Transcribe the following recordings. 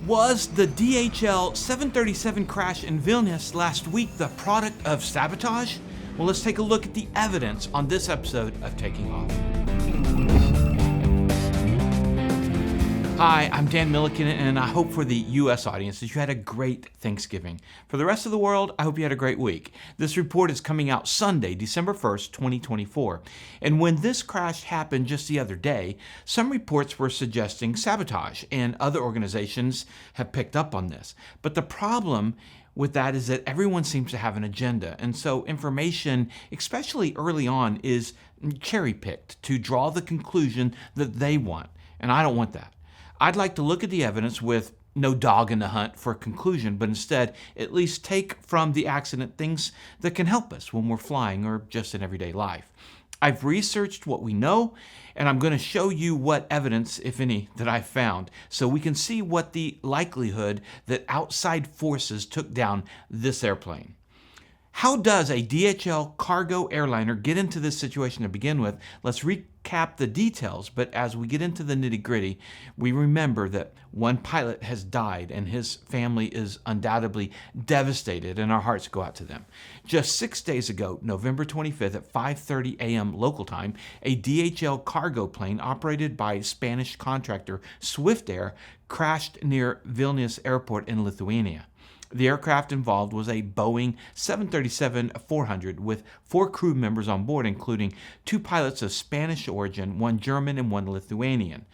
Was the DHL 737 crash in Vilnius last week the product of sabotage? Well, let's take a look at the evidence on this episode of Taking Off. Hi, I'm Dan Milliken, and I hope for the U.S. audience that you had a great Thanksgiving. For the rest of the world, I hope you had a great week. This report is coming out Sunday, December 1st, 2024. And when this crash happened just the other day, some reports were suggesting sabotage, and other organizations have picked up on this. But the problem with that is that everyone seems to have an agenda, and so information, especially early on, is cherry-picked to draw the conclusion that they want. And I don't want that. I'd like to look at the evidence with no dog in the hunt for a conclusion, but instead at least take from the accident things that can help us when we're flying or just in everyday life. I've researched what we know, and I'm going to show you what evidence, if any, that I've found, so we can see what the likelihood that outside forces took down this airplane. How does a DHL cargo airliner get into this situation to begin with? Let's recap the details, but as we get into the nitty-gritty, we remember that one pilot has died and his family is undoubtedly devastated, and our hearts go out to them. Just 6 days ago, November 25th at 5:30 a.m. local time, a DHL cargo plane operated by Spanish contractor Swiftair crashed near Vilnius Airport in Lithuania. The aircraft involved was a Boeing 737-400 with 4 crew members on board, including 2 pilots of Spanish origin, 1 German and 1 Lithuanian.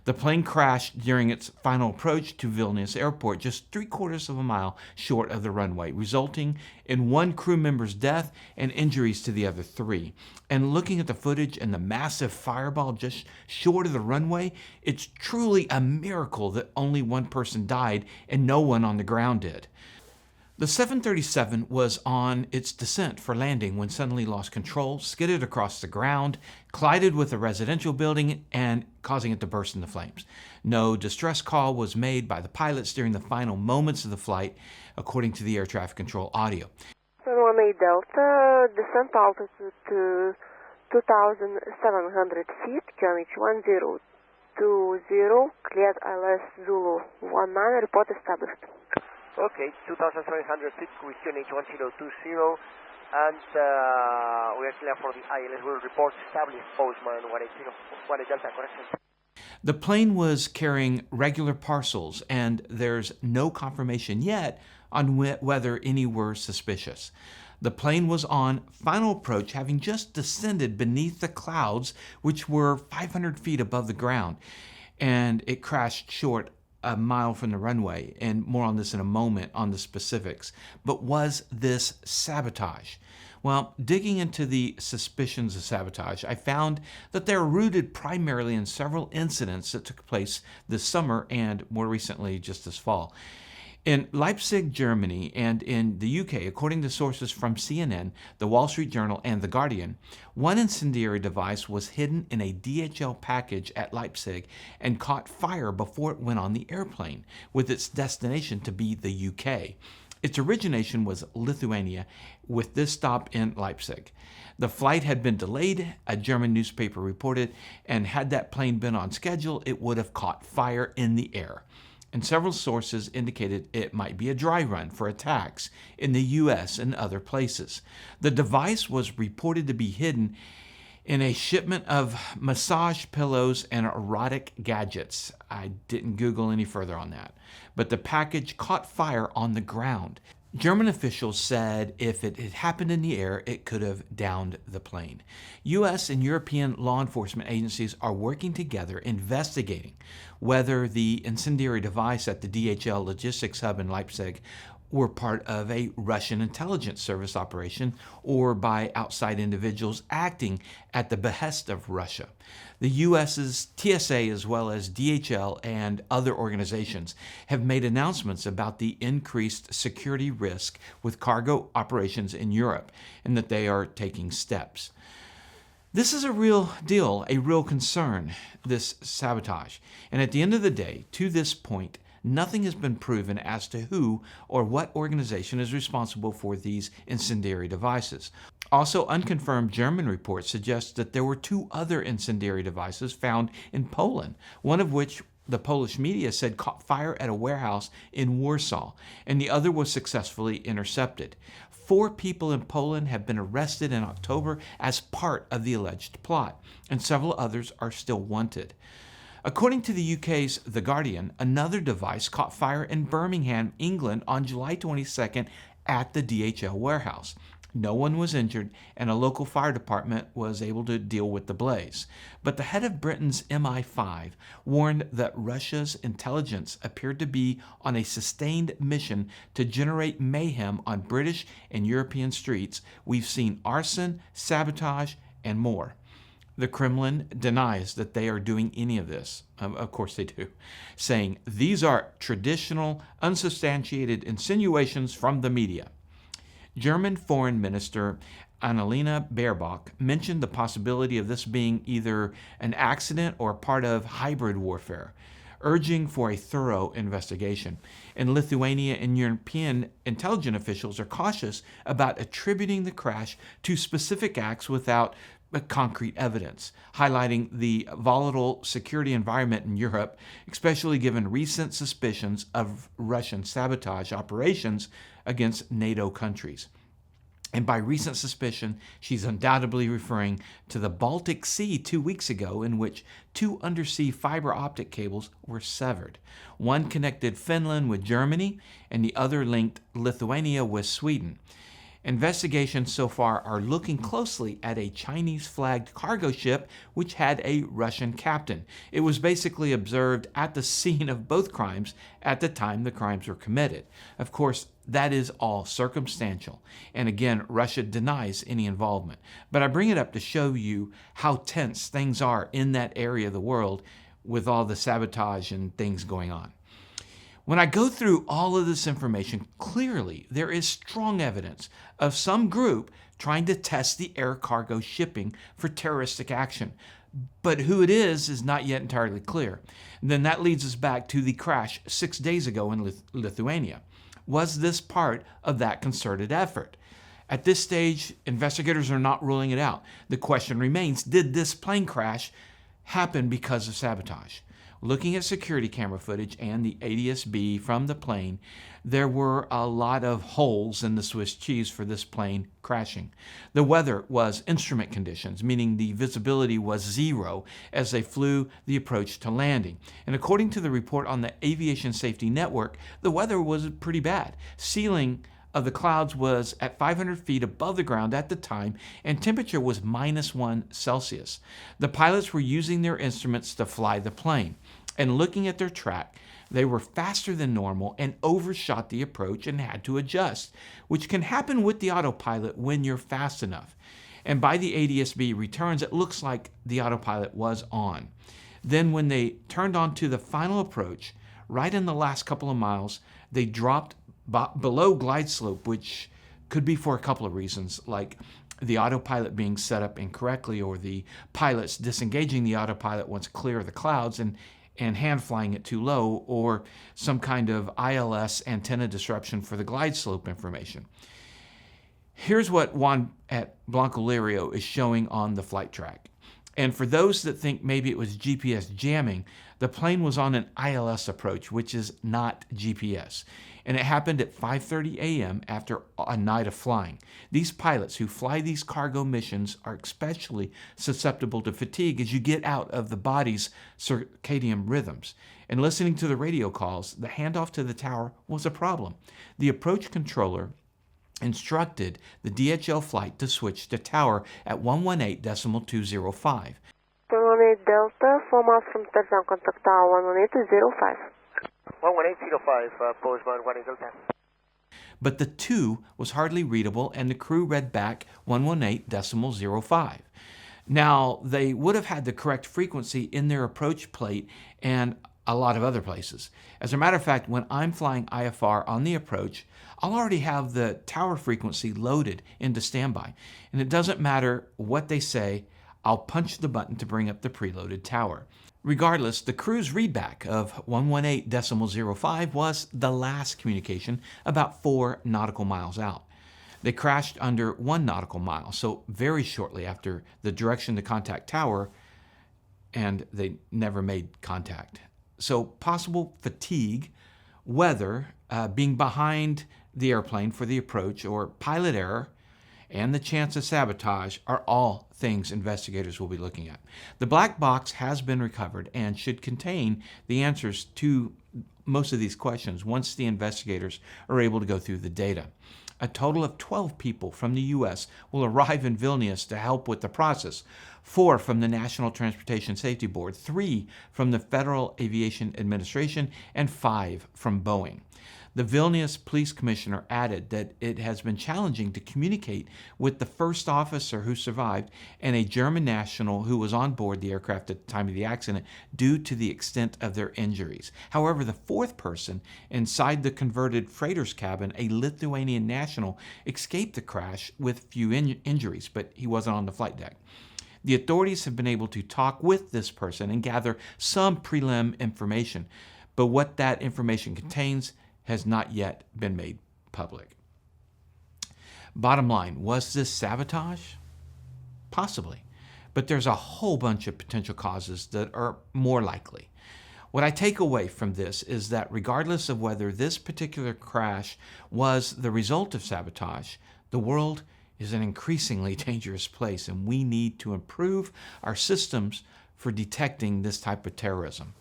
The plane crashed during its final approach to Vilnius Airport, just 3/4 of a mile short of the runway, resulting in 1 crew member's death and injuries to the other 3. And looking at the footage and the massive fireball just short of the runway, it's truly a miracle that only 1 person died and no one on the ground did. The 737 was on its descent for landing when suddenly lost control, skidded across the ground, collided with a residential building, and causing it to burst into flames. No distress call was made by the pilots during the final moments of the flight, according to the air traffic control audio. Runway Delta, descent altitude to 2,700 feet, QNH 1020, cleared ILS Zulu 19, report established. Okay, 2,700 feet with QNH 1020, and we are clear for the ILS. Will report established, Postman 180, Delta, correction. The plane was carrying regular parcels, and there's no confirmation yet on whether any were suspicious. The plane was on final approach, having just descended beneath the clouds, which were 500 feet above the ground, and it crashed short a mile from the runway, and more on this in a moment on the specifics. But was this sabotage? Well, digging into the suspicions of sabotage, I found that they're rooted primarily in several incidents that took place this summer and more recently just this fall. In Leipzig, Germany, and in the UK, according to sources from CNN, The Wall Street Journal, and The Guardian, one incendiary device was hidden in a DHL package at Leipzig and caught fire before it went on the airplane, with its destination to be the UK. Its origination was Lithuania, with this stop in Leipzig. The flight had been delayed, a German newspaper reported, and had that plane been on schedule, it would have caught fire in the air. And several sources indicated it might be a dry run for attacks in the U.S. and other places. The device was reported to be hidden in a shipment of massage pillows and erotic gadgets. I didn't Google any further on that. But the package caught fire on the ground. German officials said if it had happened in the air, it could have downed the plane. U.S. and European law enforcement agencies are working together investigating whether the incendiary device at the DHL logistics hub in Leipzig were part of a Russian intelligence service operation or by outside individuals acting at the behest of Russia. The U.S.'s TSA, as well as DHL and other organizations, have made announcements about the increased security risk with cargo operations in Europe and that they are taking steps. This is a real deal, a real concern, this sabotage. And at the end of the day, to this point, nothing has been proven as to who or what organization is responsible for these incendiary devices. Also, unconfirmed German reports suggest that there were 2 other incendiary devices found in Poland, one of which the Polish media said caught fire at a warehouse in Warsaw, and the other was successfully intercepted. 4 people in Poland have been arrested in October as part of the alleged plot, and several others are still wanted. According to the UK's The Guardian, another device caught fire in Birmingham, England on July 22nd at the DHL warehouse. No one was injured, and a local fire department was able to deal with the blaze. But the head of Britain's MI5 warned that Russia's intelligence appeared to be on a sustained mission to generate mayhem on British and European streets. We've seen arson, sabotage, and more. The Kremlin denies that they are doing any of this. Of course they do, saying these are traditional, unsubstantiated insinuations from the media. German Foreign Minister Annalena Baerbock mentioned the possibility of this being either an accident or part of hybrid warfare, urging for a thorough investigation. In Lithuania and European intelligence officials are cautious about attributing the crash to specific acts without concrete evidence, highlighting the volatile security environment in Europe, especially given recent suspicions of Russian sabotage operations against NATO countries. And by recent suspicion, she's undoubtedly referring to the Baltic Sea 2 weeks ago, in which 2 undersea fiber optic cables were severed. One connected Finland with Germany, and the other linked Lithuania with Sweden. Investigations so far are looking closely at a Chinese-flagged cargo ship which had a Russian captain. It was basically observed at the scene of both crimes at the time the crimes were committed. Of course, that is all circumstantial. And again, Russia denies any involvement. But I bring it up to show you how tense things are in that area of the world with all the sabotage and things going on. When I go through all of this information, clearly there is strong evidence of some group trying to test the air cargo shipping for terroristic action. But who it is not yet entirely clear. And then that leads us back to the crash 6 days ago in Lithuania. Was this part of that concerted effort? At this stage, investigators are not ruling it out. The question remains, did this plane crash happen because of sabotage? Looking at security camera footage and the ADS-B from the plane, there were a lot of holes in the Swiss cheese for this plane crashing. The weather was instrument conditions, meaning the visibility was 0 as they flew the approach to landing. And according to the report on the Aviation Safety Network, the weather was pretty bad. Ceiling of the clouds was at 500 feet above the ground at the time, and temperature was -1 Celsius. The pilots were using their instruments to fly the plane, and looking at their track, they were faster than normal and overshot the approach and had to adjust, which can happen with the autopilot when you're fast enough. And by the ADS-B returns, it looks like the autopilot was on. Then when they turned onto the final approach, right in the last couple of miles, they dropped below glide slope, which could be for a couple of reasons, like the autopilot being set up incorrectly or the pilots disengaging the autopilot once clear of the clouds and hand flying it too low, or some kind of ILS antenna disruption for the glide slope information. Here's what Juan at Blanco Lirio is showing on the flight track. And for those that think maybe it was GPS jamming, the plane was on an ILS approach, which is not GPS. And it happened at 5:30 a.m. after a night of flying. These pilots who fly these cargo missions are especially susceptible to fatigue as you get out of the body's circadian rhythms. And listening to the radio calls, the handoff to the tower was a problem. The approach controller instructed the DHL flight to switch to tower at 118.205. 118 Delta, 4 miles from touchdown, contact tower 118.205. 11805, Postman 18 Delta. But the 2 was hardly readable, and the crew read back 118.05. Now, they would have had the correct frequency in their approach plate and a lot of other places. As a matter of fact, when I'm flying IFR on the approach, I'll already have the tower frequency loaded into standby. And it doesn't matter what they say, I'll punch the button to bring up the preloaded tower. Regardless, the crew's readback of 118.05 was the last communication about 4 nautical miles out. They crashed under 1 nautical mile, so very shortly after the direction to contact tower, and they never made contact. So possible fatigue, weather, being behind the airplane for the approach, or pilot error, and the chance of sabotage are all things investigators will be looking at. The black box has been recovered and should contain the answers to most of these questions once the investigators are able to go through the data. A total of 12 people from the U.S. will arrive in Vilnius to help with the process. 4 from the National Transportation Safety Board, 3 from the Federal Aviation Administration, and 5 from Boeing. The Vilnius Police Commissioner added that it has been challenging to communicate with the first officer who survived and a German national who was on board the aircraft at the time of the accident due to the extent of their injuries. However, the 4th person inside the converted freighter's cabin, a Lithuanian national, escaped the crash with few injuries, but he wasn't on the flight deck. The authorities have been able to talk with this person and gather some prelim information, but what that information contains has not yet been made public. Bottom line, was this sabotage? Possibly, but there's a whole bunch of potential causes that are more likely. What I take away from this is that regardless of whether this particular crash was the result of sabotage, the world is an increasingly dangerous place, and we need to improve our systems for detecting this type of terrorism.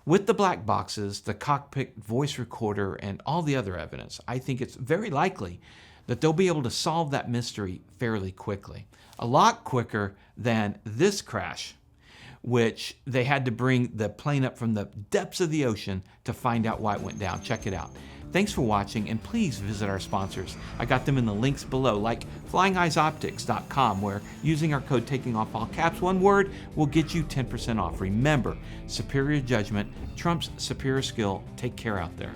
With the black boxes, the cockpit voice recorder, and all the other evidence, I think it's very likely that they'll be able to solve that mystery fairly quickly. A lot quicker than this crash, which they had to bring the plane up from the depths of the ocean to find out why it went down. Check it out. Thanks for watching, and please visit our sponsors. I got them in the links below, like FlyingEyesOptics.com, where using our code taking off all caps, one word, will get you 10% off. Remember, superior judgment trumps superior skill. Take care out there.